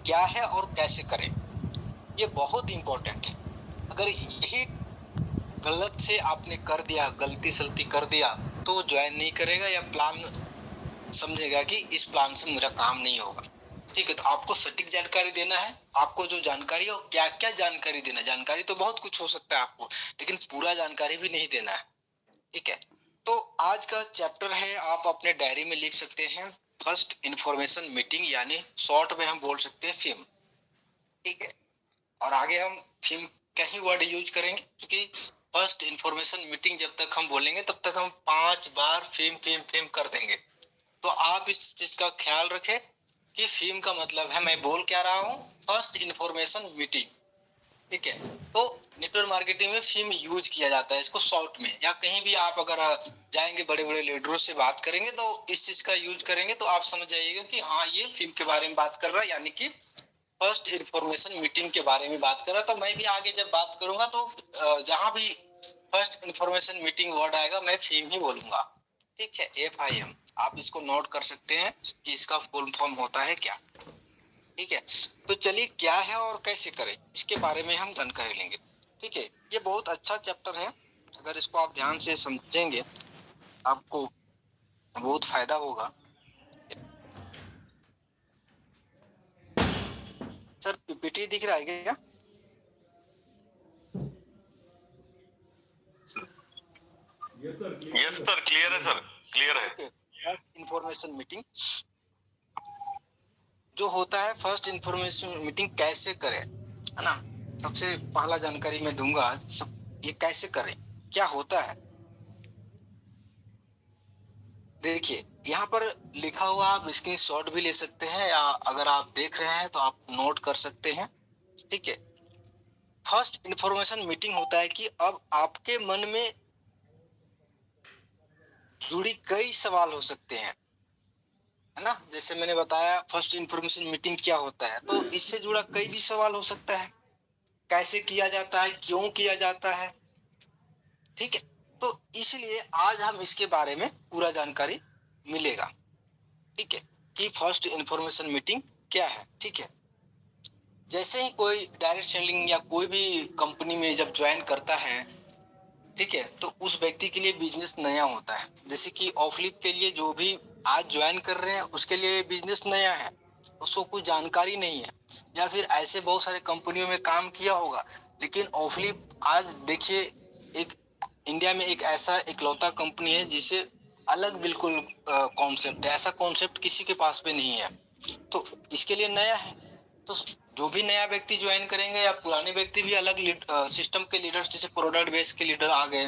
क्या है और कैसे करें, ये बहुत इंपॉर्टेंट है। अगर यही गलत से आपने कर दिया, गलती सलती कर दिया, तो वो ज्वाइन नहीं करेगा या प्लान समझेगा कि इस प्लान से मेरा काम नहीं होगा। ठीक है, तो आपको सटीक जानकारी देना है। आपको जो जानकारी है क्या क्या जानकारी देना है, जानकारी तो बहुत कुछ हो सकता है आपको, लेकिन पूरा जानकारी भी नहीं देना है। ठीक है, तो आज का चैप्टर है, आप अपने डायरी में लिख सकते हैं, फर्स्ट इंफॉर्मेशन मीटिंग, यानी शॉर्ट में हम बोल सकते हैं फिम। ठीक है, और आगे हम फिम का ही वर्ड यूज करेंगे, क्योंकि फर्स्ट इंफॉर्मेशन मीटिंग जब तक हम बोलेंगे तब तक हम 5 बार फिम फिम फिम कर देंगे। तो आप इस चीज का ख्याल रखें कि फिम का मतलब है, मैं बोल क्या रहा हूँ, फर्स्ट इंफॉर्मेशन मीटिंग। ठीक है, तो नेटवर्क मार्केटिंग में फिम यूज किया जाता है, इसको शॉर्ट में, या कहीं भी आप अगर जाएंगे बड़े बड़े लीडरों से बात करेंगे तो इस चीज का यूज करेंगे, तो आप समझ जाइएगा कि हाँ ये फिम के बारे में बात कर रहा है, यानी कि फर्स्ट इंफॉर्मेशन मीटिंग के बारे में बात कर रहा है। तो मैं भी आगे जब बात करूंगा तो जहां भी फर्स्ट इंफॉर्मेशन मीटिंग वर्ड आएगा मैं फिम ही बोलूंगा। ठीक है, FIM, आप इसको नोट कर सकते हैं कि इसका फुल फॉर्म होता है क्या। ठीक है, तो चलिए क्या है और कैसे करें, इसके बारे में हम जानकारी लेंगे। ठीक है, ये बहुत अच्छा चैप्टर है, अगर इसको आप ध्यान से समझेंगे आपको बहुत फायदा होगा। सर PPT दिख रहा है क्या? यस सर, क्लियर है सर, क्लियर है। इंफॉर्मेशन मीटिंग जो होता है, फर्स्ट इंफॉर्मेशन मीटिंग कैसे करें, है ना। सबसे पहला जानकारी मैं दूंगा, ये कैसे करें, क्या होता है। देखिए यहाँ पर लिखा हुआ, आप स्क्रीन शॉट भी ले सकते हैं, या अगर आप देख रहे हैं तो आप नोट कर सकते हैं। ठीक है, फर्स्ट इंफॉर्मेशन मीटिंग होता है कि अब आपके मन में जुड़ी कई सवाल हो सकते हैं, है ना। जैसे मैंने बताया फर्स्ट इंफॉर्मेशन मीटिंग क्या होता है, तो इससे जुड़ा कई भी सवाल हो सकता है, कैसे किया जाता है, क्यों किया जाता है। ठीक है, तो इसलिए आज हम इसके बारे में पूरा जानकारी मिलेगा। ठीक है, कि फर्स्ट इंफॉर्मेशन मीटिंग क्या है। ठीक है, जैसे ही कोई डायरेक्ट सेलिंग या कोई भी कंपनी में जब ज्वाइन करता है, ठीक है, तो उस व्यक्ति के लिए बिजनेस नया होता है। जैसे कि ऑफलिप के लिए जो भी आज ज्वाइन कर रहे हैं उसके लिए बिजनेस नया है, उसको कोई जानकारी नहीं है, या फिर ऐसे बहुत सारे कंपनियों में काम किया होगा, लेकिन ऑफलिप आज देखिए एक इंडिया में एक ऐसा इकलौता कंपनी है जिसे अलग बिल्कुल कॉन्सेप्ट है, ऐसा कॉन्सेप्ट किसी के पास पे नहीं है, तो इसके लिए नया है। तो जो भी नया व्यक्ति ज्वाइन करेंगे या पुराने व्यक्ति भी अलग सिस्टम के लीडर्स, जैसे प्रोडक्ट बेस के लीडर आ गए,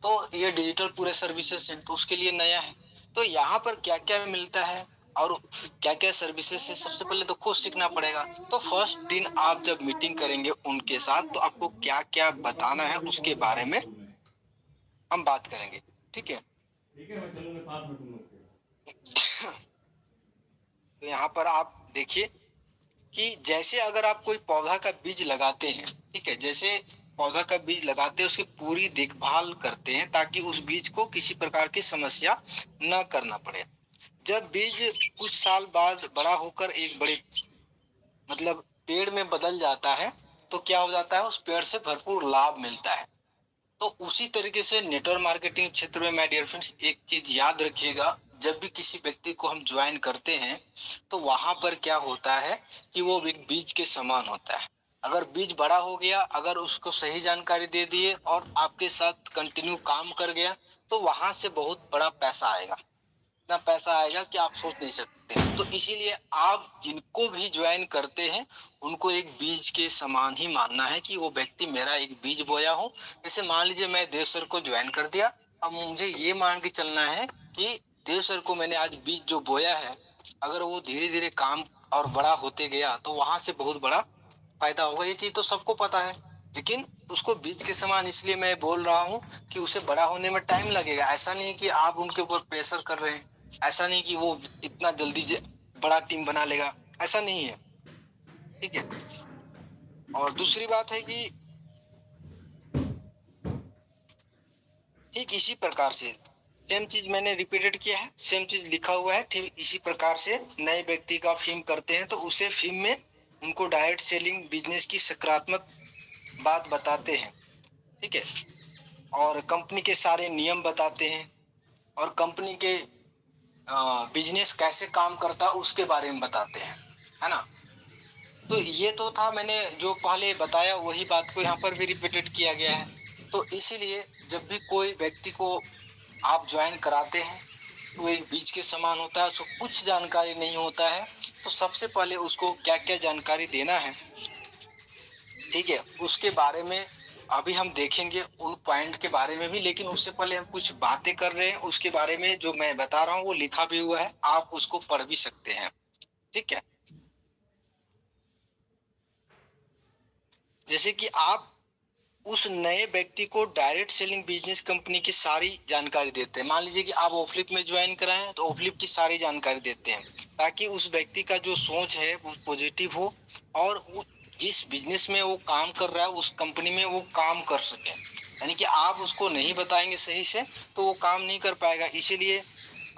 तो ये डिजिटल पूरे सर्विसेज है, तो उसके लिए नया है। तो यहाँ पर क्या क्या मिलता है और क्या क्या सर्विसेज है, सबसे पहले तो खुद सीखना पड़ेगा। तो फर्स्ट दिन आप जब मीटिंग करेंगे उनके साथ, तो आपको क्या क्या बताना है उसके बारे में हम बात करेंगे। ठीक है, मैं चलूंगा साथ में तुम लोग के। तो यहाँ पर आप देखिए कि जैसे अगर आप कोई पौधा का बीज लगाते हैं, ठीक है, जैसे पौधा का बीज लगाते हैं उसकी पूरी देखभाल करते हैं ताकि उस बीज को किसी प्रकार की समस्या न करना पड़े। जब बीज कुछ साल बाद बड़ा होकर एक बड़े मतलब पेड़ में बदल जाता है, तो क्या हो जाता है, उस पेड़ से भरपूर लाभ मिलता है। तो उसी तरीके से नेटवर्क मार्केटिंग क्षेत्र में, माय डियर फ्रेंड्स, एक चीज याद रखिएगा, जब भी किसी व्यक्ति को हम ज्वाइन करते हैं तो वहां पर क्या होता है कि वो एक बीज के समान होता है। अगर बीज बड़ा हो गया, अगर उसको सही जानकारी दे दिए और आपके साथ कंटिन्यू काम कर गया, तो वहां से बहुत बड़ा पैसा आएगा, इतना पैसा आएगा कि आप सोच नहीं सकते। तो इसीलिए आप जिनको भी ज्वाइन करते हैं उनको एक बीज के समान ही मानना है कि वो व्यक्ति मेरा एक बीज बोया हो। जैसे मान लीजिए मैं देव सर को ज्वाइन कर दिया, अब मुझे ये मान के चलना है कि देव सर को मैंने आज बीज जो बोया है, अगर वो धीरे धीरे काम और बड़ा होते गया तो वहां से बहुत बड़ा फायदा होगा। ये चीज तो सबको पता है, लेकिन उसको बीज के समान इसलिए मैं बोल रहा हूँ कि उसे बड़ा होने में टाइम लगेगा। ऐसा नहीं कि आप उनके ऊपर प्रेशर कर रहे हैं, ऐसा नहीं कि वो इतना जल्दी बड़ा टीम बना लेगा, ऐसा नहीं है। ठीक है, और दूसरी बात है कि ठीक इसी प्रकार से सेम चीज मैंने रिपीटेड किया है, सेम चीज लिखा हुआ है, ठीक इसी प्रकार से नए व्यक्ति का फिल्म करते हैं तो उसे फिल्म में उनको डायरेक्ट सेलिंग बिजनेस की सकारात्मक बात बताते हैं, ठीक है, और कंपनी के सारे नियम बताते हैं और कंपनी के बिजनेस कैसे काम करता है उसके बारे में बताते हैं, है ना। तो ये तो था, मैंने जो पहले बताया वही बात को यहाँ पर भी रिपीटेड किया गया है। तो इसीलिए जब भी कोई व्यक्ति को आप ज्वाइन कराते हैं तो एक बीज के समान होता है, उसको कुछ जानकारी नहीं होता है, तो सबसे पहले उसको क्या क्या जानकारी देना है, ठीक है, उसके बारे में अभी हम देखेंगे उन पॉइंट के बारे में भी। लेकिन उससे पहले हम कुछ बातें कर रहे हैं उसके बारे में, जो मैं बता रहा हूँ वो लिखा भी हुआ है, आप उसको पढ़ भी सकते हैं, ठीक है। जैसे कि आप उस नए व्यक्ति को डायरेक्ट सेलिंग बिजनेस कंपनी की सारी जानकारी देते हैं। मान लीजिए कि आप ओफ्लिप में ज्वाइन कराए हैं तो ओफ्लिप की सारी जानकारी देते हैं, ताकि उस व्यक्ति का जो सोच है वो पॉजिटिव हो और जिस बिजनेस में वो काम कर रहा है उस कंपनी में वो काम कर सके। यानी कि आप उसको नहीं बताएंगे सही से तो वो काम नहीं कर पाएगा, इसीलिए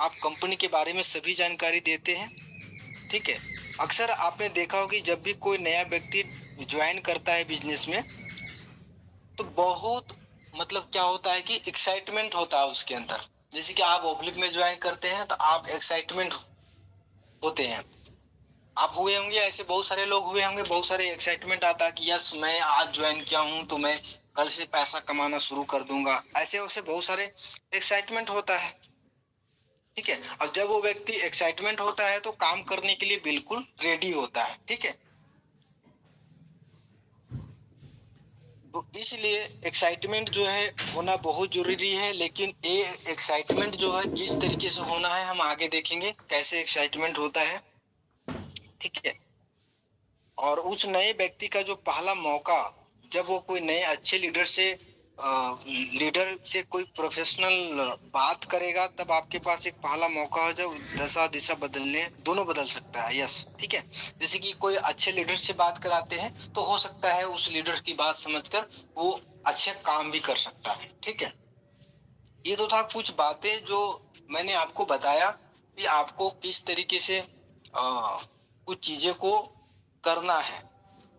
आप कंपनी के बारे में सभी जानकारी देते हैं, ठीक है। अक्सर आपने देखा होगा कि जब भी कोई नया व्यक्ति ज्वाइन करता है बिजनेस में तो बहुत मतलब क्या होता है कि एक्साइटमेंट होता है उसके अंदर। जैसे कि आप ओफ्लिप में ज्वाइन करते हैं तो आप एक्साइटमेंट होते हैं, आप हुए होंगे, ऐसे बहुत सारे लोग हुए होंगे, बहुत सारे एक्साइटमेंट आता है कि यस मैं आज ज्वाइन किया हूं तो मैं कल से पैसा कमाना शुरू कर दूंगा, ऐसे वैसे बहुत सारे एक्साइटमेंट होता है, ठीक है। और जब वो व्यक्ति एक्साइटमेंट होता है तो काम करने के लिए बिल्कुल रेडी होता है, ठीक है। तो इसलिए एक्साइटमेंट जो है होना बहुत जरूरी है। लेकिन ये एक्साइटमेंट जो है किस तरीके से होना है हम आगे देखेंगे, कैसे एक्साइटमेंट होता है, ठीक है। और उस नए व्यक्ति का जो पहला मौका, जब वो कोई नए अच्छे लीडर से कोई प्रोफेशनल बात करेगा तब आपके पास एक पहला मौका हो जो दशा दिशा बदलने दोनों बदल सकता है, यस, ठीक है। जैसे कि कोई अच्छे लीडर से बात कराते हैं तो हो सकता है उस लीडर की बात समझकर वो अच्छे काम भी कर सकता है, ठीक है। ये तो था कुछ बातें जो मैंने आपको बताया कि आपको किस तरीके से कुछ चीजें को करना है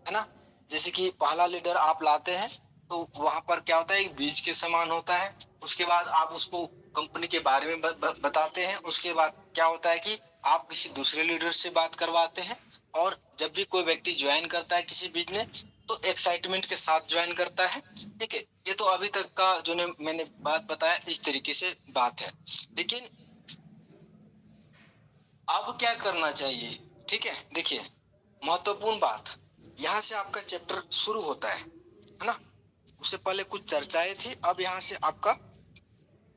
ना। जैसे कि पहला लीडर आप लाते हैं तो वहां पर क्या होता है, एक बीज के समान होता है। उसके बाद आप उसको कंपनी के बारे में बताते हैं। उसके बाद क्या होता है कि आप किसी दूसरे लीडर से बात करवाते हैं। और जब भी कोई व्यक्ति ज्वाइन करता है किसी बिजनेस तो एक्साइटमेंट के साथ ज्वाइन करता है, ठीक है। ये तो अभी तक का जो मैंने बात बताया इस तरीके से बात है। लेकिन अब क्या करना चाहिए, ठीक है। देखिए महत्वपूर्ण बात, यहाँ से आपका चैप्टर शुरू होता है ना। उससे पहले कुछ चर्चाएं थी, अब यहाँ से आपका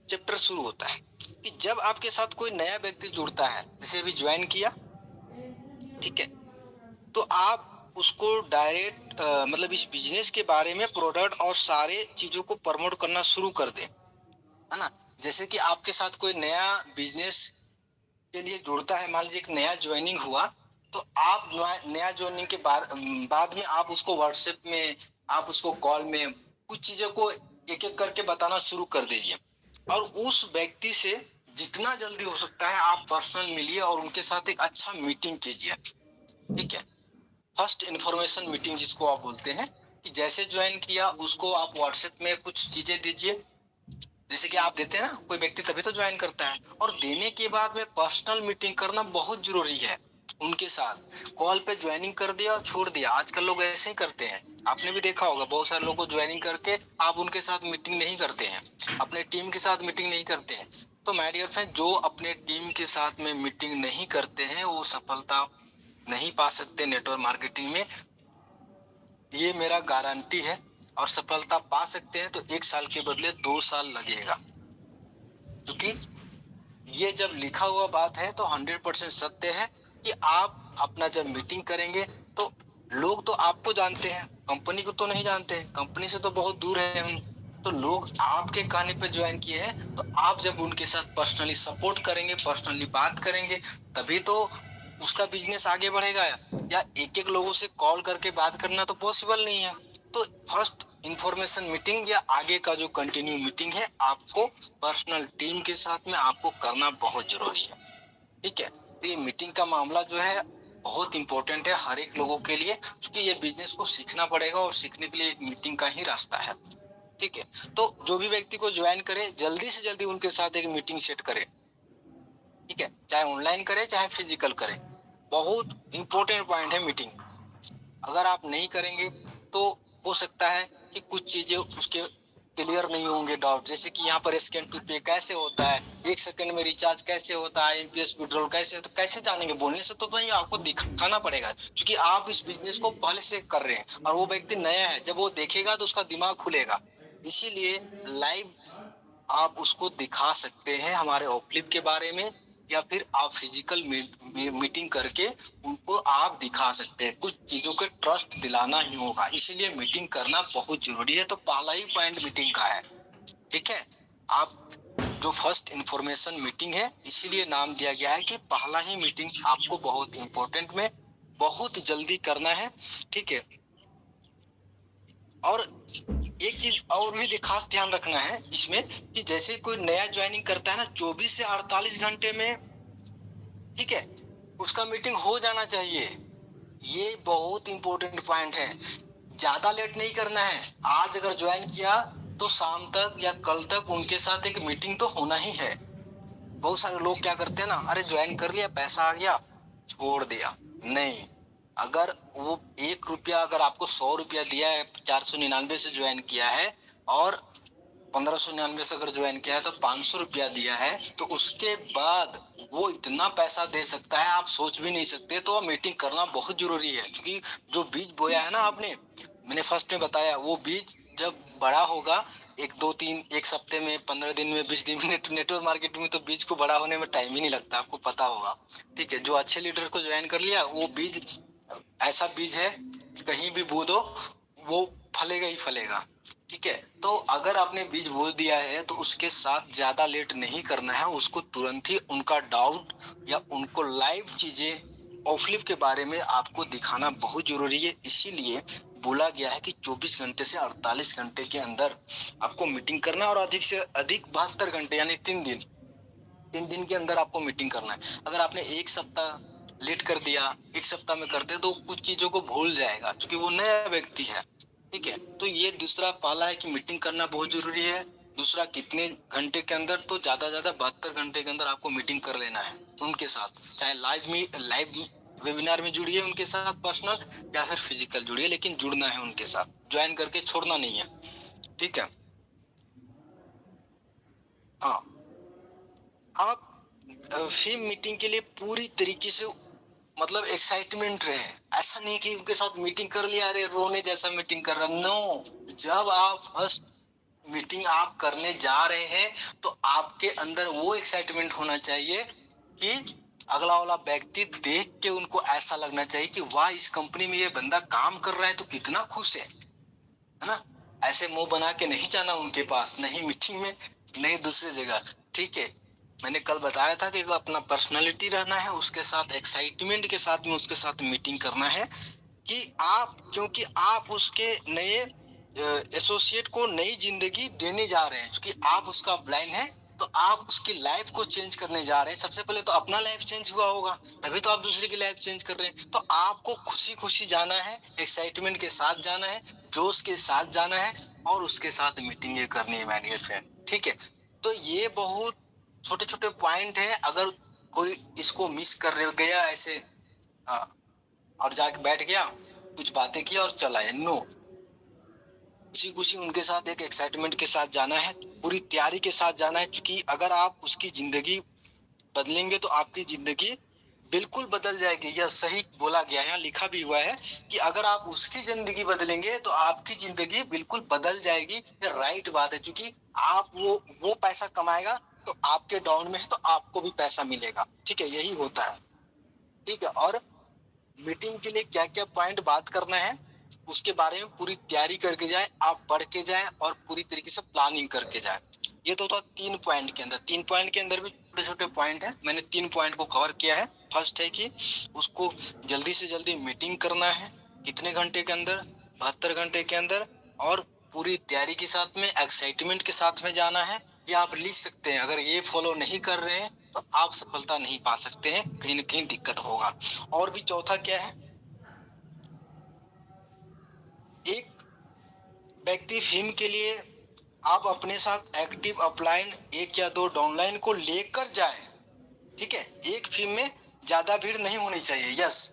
चैप्टर शुरू होता है कि जब आपके साथ कोई नया व्यक्ति जुड़ता है, जैसे अभी ज्वाइन किया, ठीक है, तो आप उसको डायरेक्ट मतलब इस बिजनेस के बारे में प्रोडक्ट और सारे चीजों को प्रमोट करना शुरू कर दे, है ना। जैसे कि आपके साथ कोई नया बिजनेस के लिए जुड़ता है, मान लीजिए एक नया ज्वाइनिंग हुआ, तो आप नया ज्वाइनिंग के बाद में आप उसको व्हाट्सएप में, आप उसको कॉल में कुछ चीजों को एक एक करके बताना शुरू कर दीजिए। और उस व्यक्ति से जितना जल्दी हो सकता है आप पर्सनल मिलिए और उनके साथ एक अच्छा मीटिंग कीजिए, ठीक है। फर्स्ट इन्फॉर्मेशन मीटिंग जिसको आप बोलते हैं, कि जैसे ज्वाइन किया उसको आप व्हाट्सएप में कुछ चीजें दीजिए, जैसे कि आप देते हैं ना, कोई व्यक्ति तभी तो ज्वाइन करता है। और देने के बाद में पर्सनल मीटिंग करना बहुत जरूरी है उनके साथ। कॉल पे ज्वाइनिंग कर दिया और छोड़ दिया, आजकल लोग ऐसे ही करते हैं। आपने भी देखा होगा बहुत सारे लोगों को ज्वाइनिंग करके आप उनके साथ मीटिंग नहीं करते हैं, अपने टीम के साथ मीटिंग नहीं करते हैं। तो माय डियर फ्रेंड, जो अपने टीम के साथ में मीटिंग नहीं करते हैं वो सफलता नहीं पा सकते नेटवर्क मार्केटिंग में, ये मेरा गारंटी है। और सफलता पा सकते हैं तो 1 साल के बदले 2 साल लगेगा, क्योंकि ये जब लिखा हुआ बात है तो 100% सत्य है कि आप अपना जब मीटिंग करेंगे तो लोग तो आपको जानते हैं, कंपनी को तो नहीं जानते, कंपनी से तो बहुत दूर है हम। तो लोग आपके कहने पे ज्वाइन किए हैं, तो आप जब उनके साथ पर्सनली सपोर्ट करेंगे, पर्सनली बात करेंगे, तभी तो उसका बिजनेस आगे बढ़ेगा। या एक एक लोगों से कॉल करके बात करना तो पॉसिबल नहीं है। तो फर्स्ट इंफॉर्मेशन मीटिंग या आगे का जो कंटिन्यू मीटिंग है आपको पर्सनल टीम के साथ में आपको करना बहुत जरूरी है, ठीक है। तो ये मीटिंग का मामला जो है बहुत इंपॉर्टेंट है हर एक लोगों के लिए, क्योंकि ये बिजनेस को सीखना पड़ेगा और सीखने के लिए एक मीटिंग का ही रास्ता है। ठीक है, तो जो भी व्यक्ति को ज्वाइन करे जल्दी से जल्दी उनके साथ एक मीटिंग सेट करे। ठीक है, चाहे ऑनलाइन करे चाहे फिजिकल करे, बहुत इंपॉर्टेंट पॉइंट है मीटिंग। अगर आप नहीं करेंगे तो हो सकता है कि कुछ चीजें उसके क्लियर नहीं होंगे, डाउट, जैसे कि यहाँ पर स्कैन टू पे कैसे होता है, 1 सेकंड में रिचार्ज कैसे होता है, एमपीएस विड्रॉल कैसे, तो कैसे जानेंगे, बोलने से तो नहीं, आपको दिखाना पड़ेगा, क्योंकि आप इस बिजनेस को पहले से कर रहे हैं और वो व्यक्ति नया है, जब वो देखेगा तो उसका दिमाग खुलेगा। इसीलिए लाइव आप उसको दिखा सकते हैं हमारे ऑफलिप के बारे में, या फिर आप फिजिकल मीटिंग करके उनको आप दिखा सकते हैं। कुछ चीजों के ट्रस्ट दिलाना ही होगा, इसीलिए मीटिंग करना बहुत जरूरी है। तो पहला ही पॉइंट मीटिंग का है। ठीक है, आप जो फर्स्ट इंफॉर्मेशन मीटिंग है, इसीलिए नाम दिया गया है कि पहला ही मीटिंग आपको बहुत इंपॉर्टेंट में बहुत जल्दी करना है। ठीक है, और एक चीज और भी खास ध्यान रखना है इसमें कि जैसे कोई नया ज्वाइनिंग करता है ना, 24 से 48 घंटे में, ठीक है, उसका मीटिंग हो जाना चाहिए। ये बहुत इंपॉर्टेंट पॉइंट है, ज्यादा लेट नहीं करना है। आज अगर ज्वाइन किया तो शाम तक या कल तक उनके साथ एक मीटिंग तो होना ही है। बहुत सारे लोग क्या करते हैं ना, अरे ज्वाइन कर लिया, पैसा आ गया, छोड़ दिया। नहीं, अगर वो 1 रुपया, अगर आपको 100 रुपया दिया है, 499 से ज्वाइन किया है, और 1599 से अगर ज्वाइन किया है तो 500 रुपया दिया है, तो उसके बाद वो इतना पैसा दे सकता है आप सोच भी नहीं सकते। तो मीटिंग करना बहुत जरूरी है, क्योंकि जो बीज बोया है ना आपने, मैंने फर्स्ट में बताया, वो बीज जब बड़ा होगा, 1 2 3 1 हफ्ते में, 15 दिन में, 20 दिन में, नेटवर्क मार्केट में तो बीज को बड़ा होने में टाइम ही नहीं लगता, आपको पता होगा। ठीक है, जो अच्छे लीडर को ज्वाइन कर लिया, वो बीज ऐसा बीज है, कहीं भी बो दो वो फलेगा ही फलेगा। ठीक है, तो अगर आपने बीज बो दिया है तो उसके साथ ज्यादा लेट नहीं करना है, उसको तुरंत ही उनका डाउट या उनको लाइव चीजें ऑफलिप के बारे में आपको दिखाना बहुत जरूरी है। इसीलिए बोला गया है कि 24 घंटे से 48 घंटे के अंदर आपको मीटिंग करना है, और अधिक से अधिक 72 घंटे यानी 3 दिन, 3 दिन के अंदर आपको मीटिंग करना है। अगर आपने 1 सप्ताह लेट कर दिया, 1 सप्ताह में करते तो कुछ चीजों को भूल जाएगा, क्योंकि वो नया व्यक्ति है। ठीक है, तो ये दूसरा पहला है कि मीटिंग करना बहुत जरूरी है। दूसरा, कितने घंटे के अंदर, तो ज्यादा 72 घंटे के अंदर आपको मीटिंग कर लेना है उनके साथ, चाहे लाइव वेबिनार में जुड़िए उनके साथ पर्सनल, या फिर फिजिकल जुड़िए, लेकिन जुड़ना है उनके साथ, ज्वाइन करके छोड़ना नहीं है। ठीक है, हाँ, आप फिर मीटिंग के लिए पूरी तरीके से मतलब एक्साइटमेंट रहे। ऐसा नहीं कि उनके साथ मीटिंग कर लिया, अरे रोने जैसा मीटिंग कर रहा, नो। जब आप फर्स्ट मीटिंग आप करने जा रहे हैं तो आपके अंदर वो एक्साइटमेंट होना चाहिए कि अगला वाला व्यक्ति देख के उनको ऐसा लगना चाहिए कि वाह, इस कंपनी में ये बंदा काम कर रहा है तो कितना खुश है ना। ऐसे मुंह बना के नहीं जाना उनके पास, नहीं मीटिंग में, नहीं दूसरी जगह। ठीक है, मैंने कल बताया था कि अपना पर्सनालिटी रहना है, उसके साथ एक्साइटमेंट के साथ में उसके साथ मीटिंग करना है, कि आप, क्योंकि आप उसके नए एसोसिएट को नई जिंदगी देने जा रहे हैं, क्योंकि आप उसका ब्लाइंड है, तो आप उसकी लाइफ को चेंज करने जा रहे हैं। सबसे पहले तो अपना लाइफ चेंज हुआ होगा, तभी तो आप दूसरे की लाइफ चेंज कर रहे हैं। तो आपको खुशी खुशी जाना है, एक्साइटमेंट के साथ जाना है, जोश के साथ जाना है, और उसके साथ मीटिंग ये करनी है माय डियर फ्रेंड। ठीक है, तो ये बहुत छोटे छोटे पॉइंट है। अगर कोई इसको मिस कर गया ऐसे, और जाके बैठ गया, कुछ बातें किया और चला है, नो, खुशी खुशी उनके साथ एक एक्साइटमेंट के साथ जाना है, पूरी तैयारी के साथ जाना है, क्योंकि अगर आप उसकी जिंदगी बदलेंगे तो आपकी जिंदगी बिल्कुल बदल जाएगी। यह सही बोला गया है, लिखा भी हुआ है कि अगर आप उसकी जिंदगी बदलेंगे तो आपकी जिंदगी बिल्कुल बदल जाएगी। ये राइट बात है, क्योंकि आप वो पैसा कमाएगा तो आपके डाउन में है तो आपको भी पैसा मिलेगा। ठीक है, यही होता है। ठीक है, और मीटिंग के लिए क्या क्या पॉइंट बात करना है उसके बारे में पूरी तैयारी करके जाए, आप पढ़ के जाए और पूरी तरीके से प्लानिंग करके जाए। ये तो था 3 पॉइंट के अंदर। 3 पॉइंट के अंदर भी छोटे छोटे पॉइंट है, मैंने 3 पॉइंट को कवर किया है। फर्स्ट है कि उसको जल्दी से जल्दी मीटिंग करना है, कितने घंटे के अंदर, 72 घंटे के अंदर, और पूरी तैयारी के साथ में, एक्साइटमेंट के साथ में जाना है। ये आप लिख सकते हैं, अगर ये फॉलो नहीं कर रहे हैं तो आप सफलता नहीं पा सकते हैं, कहीं ना कहीं दिक्कत होगा। और भी चौथा क्या है, एक व्यक्ति फिल्म के लिए आप अपने साथ एक्टिव अपलाइन 1 या 2 डाउनलाइन को लेकर जाए। ठीक है, एक फिल्म में ज्यादा भीड़ नहीं होनी चाहिए। यस,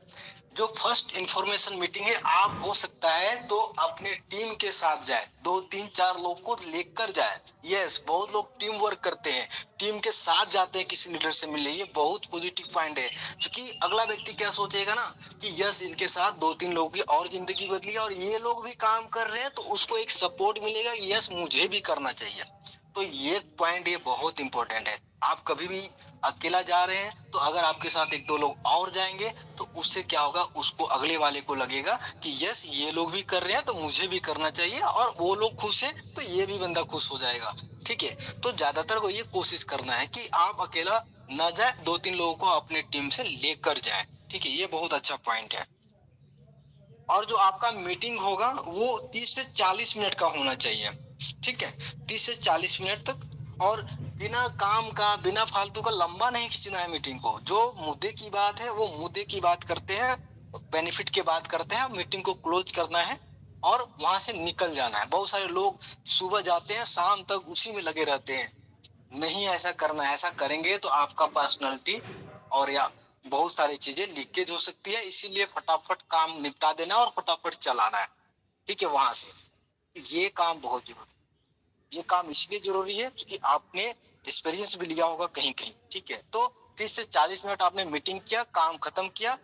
जो फर्स्ट इंफॉर्मेशन मीटिंग है, आप हो सकता है तो अपने टीम के साथ जाए, 2 3 4 लोग को लेकर जाए। यस, बहुत लोग टीम वर्क करते हैं, टीम के साथ जाते हैं किसी लीडर से मिलने, ये बहुत पॉजिटिव पॉइंट है। क्योंकि अगला व्यक्ति क्या सोचेगा ना कि यस, इनके साथ 2 3 लोगों की और जिंदगी बदली और ये लोग भी काम कर रहे हैं, तो उसको एक सपोर्ट मिलेगा, यस मुझे भी करना चाहिए। तो ये पॉइंट ये बहुत इंपॉर्टेंट है। आप कभी भी अकेला जा रहे हैं तो अगर आपके साथ 1 2 लोग और जाएंगे तो उससे क्या होगा, उसको अगले वाले को लगेगा कि यस ये लोग भी कर रहे हैं तो मुझे भी करना चाहिए, और वो लोग खुश हैं तो ये भी बंदा खुश हो जाएगा। ठीक है, तो ज्यादातर को ये कोशिश करना है कि आप अकेला ना जाए, 2 3 लोगों को अपने टीम से लेकर जाए। ठीक है, ये बहुत अच्छा पॉइंट है। और जो आपका मीटिंग होगा वो 30 से 40 मिनट का होना चाहिए। ठीक है, 30 से 40 मिनट तक, और बिना काम का, बिना फालतू का लंबा नहीं खींचना है मीटिंग को। जो मुद्दे की बात है वो मुद्दे की बात करते हैं, बेनिफिट की बात करते हैं, मीटिंग को क्लोज करना है और वहां से निकल जाना है। बहुत सारे लोग सुबह जाते हैं, शाम तक उसी में लगे रहते हैं। नहीं ऐसा करना है, ऐसा करेंगे तो आपका पर्सनालिटी और या बहुत सारी चीजें लीकेज हो सकती है। इसीलिए फटाफट काम निपटा देना और फटाफट चलाना है। ठीक है, वहां से ये काम बहुत जरूरी है। ये काम इसलिए जरूरी है क्योंकि आपने एक्सपीरियंस भी लिया होगा कहीं कहीं। ठीक है, तो 30 से 40 मिनट आपने मीटिंग किया, काम खत्म किया,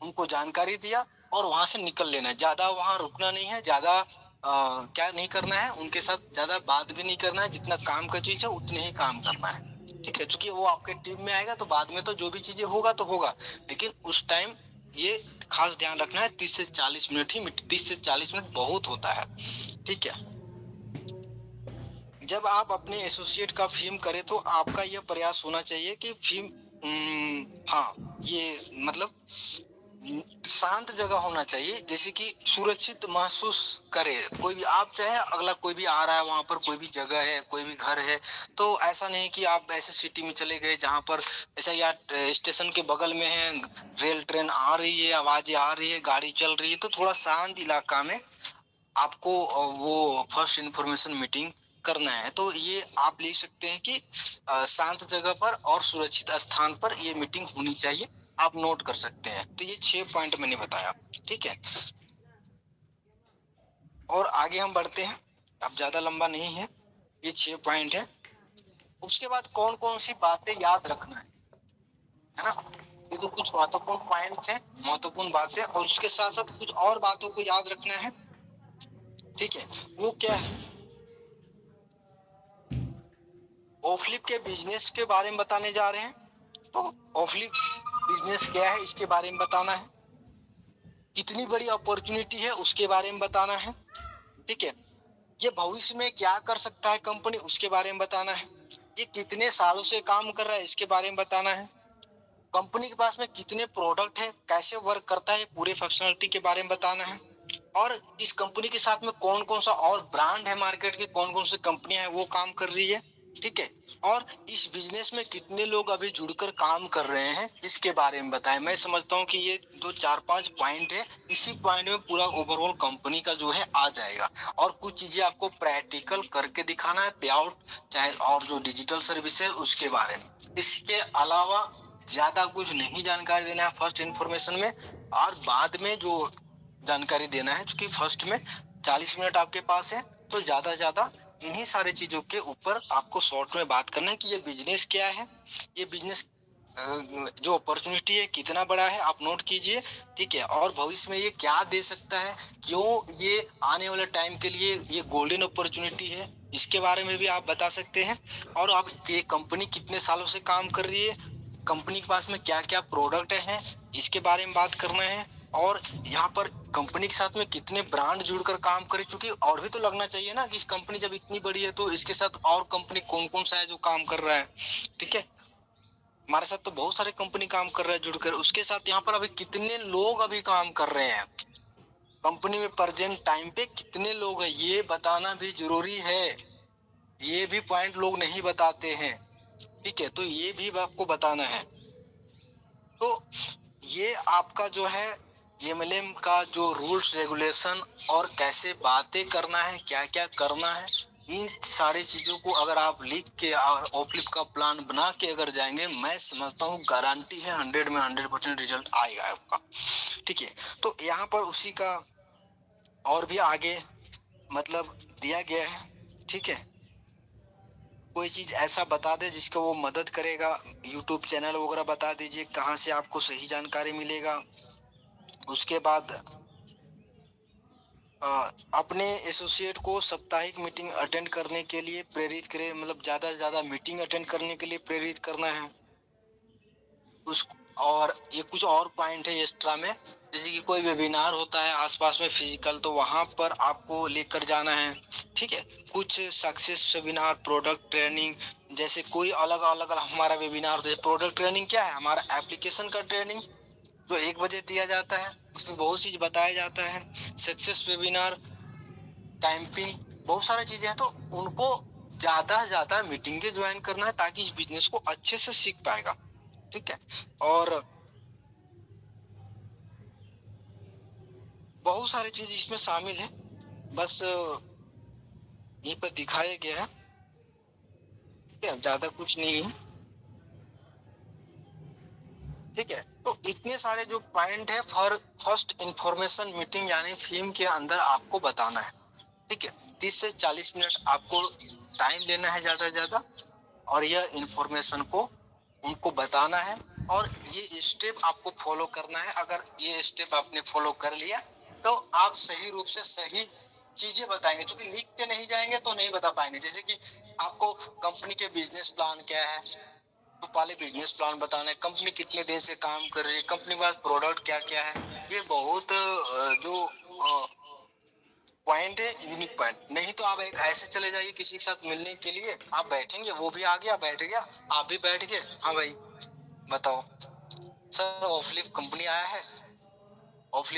उनको जानकारी दिया और वहां से निकल लेना है। ज्यादा वहां रुकना नहीं है, ज्यादा क्या नहीं करना है, उनके साथ ज्यादा बात भी नहीं करना है। जितना काम का चीज है उतने ही काम करना है। ठीक है, क्योंकि वो आपके टीम में आएगा तो बाद में तो जो भी चीजें होगा तो होगा, लेकिन उस टाइम ये खास ध्यान रखना है, 30 से 40 मिनट ही, 30 से 40 मिनट बहुत होता है। ठीक है, जब आप अपने एसोसिएट का फिल्म करें तो आपका यह प्रयास होना चाहिए कि फिल्म हाँ ये मतलब शांत जगह होना चाहिए, जैसे कि सुरक्षित महसूस करे। कोई भी आप चाहे अगला कोई भी आ रहा है, वहां पर कोई भी जगह है, कोई भी घर है, तो ऐसा नहीं कि आप ऐसे सिटी में चले गए जहां पर ऐसा, या स्टेशन के बगल में है, रेल ट्रेन आ रही है, आवाजें आ रही है, गाड़ी चल रही है, तो थोड़ा शांत इलाका में आपको वो फर्स्ट इंफॉर्मेशन मीटिंग करना है। तो ये आप ले सकते हैं कि शांत जगह पर और सुरक्षित स्थान पर ये मीटिंग होनी चाहिए, आप नोट कर सकते हैं। तो ये 6 पॉइंट मैंने बताया। ठीक है, और आगे हम बढ़ते हैं, अब ज्यादा लंबा नहीं है, ये 6 पॉइंट है। उसके बाद कौन कौन सी बातें याद रखना है ना, ये तो कुछ महत्वपूर्ण पॉइंट है, महत्वपूर्ण बातें, और उसके साथ साथ कुछ और बातों को याद रखना है। ठीक है, वो क्या है, ऑफलिप के बिजनेस के बारे में बताने जा रहे हैं। तो ऑफलिप बिजनेस क्या है इसके बारे में बताना है, कितनी बड़ी अपॉर्चुनिटी है उसके बारे में बताना है। ठीक है, ये भविष्य में क्या कर सकता है कंपनी उसके बारे में बताना है, ये कितने सालों से काम कर रहा है इसके बारे में बताना है, कंपनी के पास में कितने प्रोडक्ट है, कैसे वर्क करता है, पूरे फंक्शनलिटी के बारे में बताना है, और इस कंपनी के साथ में कौन कौन सा और ब्रांड है, मार्केट के कौन कौन सी कंपनियां हैं वो काम कर रही है। ठीक है, और इस बिजनेस में कितने लोग अभी जुड़कर काम कर रहे हैं इसके बारे में बताएं। मैं समझता हूँ कि ये 2 4 5 पॉइंट है, इसी पॉइंट में पूरा ओवरऑल कंपनी का जो है आ जाएगा। और कुछ चीजें आपको प्रैक्टिकल करके दिखाना है, पे आउट चाहे और जो डिजिटल सर्विस है उसके बारे में। इसके अलावा ज्यादा कुछ नहीं जानकारी देना है फर्स्ट इंफॉर्मेशन में, और बाद में जो जानकारी देना है, क्योंकि फर्स्ट में 40 मिनट आपके पास है, तो ज्यादा ज्यादा इन्हीं सारी चीजों के ऊपर आपको शॉर्ट में बात करना है कि ये बिजनेस क्या है, ये बिजनेस जो अपॉर्चुनिटी है कितना बड़ा है, आप नोट कीजिए। ठीक है, और भविष्य में ये क्या दे सकता है, क्यों ये आने वाले टाइम के लिए ये गोल्डन अपॉर्चुनिटी है, इसके बारे में भी आप बता सकते हैं। और आप ये कंपनी कितने सालों से काम कर रही है, कंपनी के पास में क्या क्या प्रोडक्ट है इसके बारे में बात करना है, और यहाँ पर कंपनी के साथ में कितने ब्रांड जुड़कर काम करे, क्योंकि और भी तो लगना चाहिए ना कि इस कंपनी जब इतनी बड़ी है तो इसके साथ और कंपनी कौन कौन सा है जो काम कर रहा है। ठीक है, हमारे साथ तो बहुत सारे कंपनी काम कर रहा है जुड़कर, उसके साथ यहाँ पर अभी कितने लोग अभी काम कर रहे हैं, कंपनी में प्रेजेंट टाइम पे कितने लोग हैं ये बताना भी जरूरी है। ये भी पॉइंट लोग नहीं बताते हैं। ठीक है, तो ये भी आपको बताना है। तो ये आपका जो है एमएलएम का जो रूल्स रेगुलेशन और कैसे बातें करना है, क्या क्या करना है, इन सारी चीजों को अगर आप लिख के और ऑफलिप का प्लान बना के अगर जाएंगे, मैं समझता हूँ गारंटी है 100 में 100% रिजल्ट आएगा आपका। ठीक है, तो यहाँ पर उसी का और भी आगे मतलब दिया गया है। ठीक है, कोई चीज ऐसा बता दे जिसको वो मदद करेगा, यूट्यूब चैनल वगैरह बता दीजिए कहाँ से आपको सही जानकारी मिलेगा। उसके बाद अपने एसोसिएट को साप्ताहिक मीटिंग अटेंड करने के लिए प्रेरित करें, मतलब ज्यादा से ज्यादा मीटिंग अटेंड करने के लिए प्रेरित करना है उस। और ये कुछ और पॉइंट है एक्स्ट्रा में, जैसे कि कोई वेबिनार होता है आसपास में फिजिकल, तो वहां पर आपको लेकर जाना है। ठीक है, कुछ सक्सेस वेबिनार, प्रोडक्ट ट्रेनिंग, जैसे कोई अलग अलग हमारा वेबिनार, जैसे प्रोडक्ट ट्रेनिंग क्या है, हमारा एप्लीकेशन का ट्रेनिंग जो 1 बजे दिया जाता है, उसमें बहुत चीज बताया जाता है। सक्सेस वेबिनार, कैंपिंग, बहुत सारी चीजें हैं, तो उनको ज्यादा से ज्यादा मीटिंगें ज्वाइन करना है ताकि इस बिजनेस को अच्छे से सीख पाएगा। ठीक है, और बहुत सारी चीज इसमें शामिल है, बस यहीं पर दिखाया गया है। ठीक है, ज्यादा कुछ नहीं है। ठीक है, तो इतने सारे जो पॉइंट है फॉर फर्स्ट इंफॉर्मेशन मीटिंग यानी थीम के अंदर आपको बताना है। ठीक है, 30 से 40 मिनट आपको टाइम लेना है ज्यादा से ज्यादा, और यह इंफॉर्मेशन को उनको बताना है, और ये स्टेप आपको फॉलो करना है। अगर ये स्टेप आपने फॉलो कर लिया तो आप सही रूप से सही चीजें बताएंगे, क्योंकि लिख के नहीं जाएंगे तो नहीं बता पाएंगे। जैसे कि आपको कंपनी के बिजनेस प्लान क्या है, तो पहले बिजनेस प्लान बताना है, कंपनी कितने दिन से काम कर रही है, कंपनी के पास प्रोडक्ट क्या क्या है। ये बहुत जो पॉइंट है, यूनिक पॉइंट। नहीं तो आप एक ऐसे चले जाइए किसी के साथ मिलने के लिए, आप बैठेंगे, वो भी आ गया बैठ गया, आप भी बैठ गए, हाँ भाई बताओ सर ऑफलिप कंपनी आया है, ऑफलिप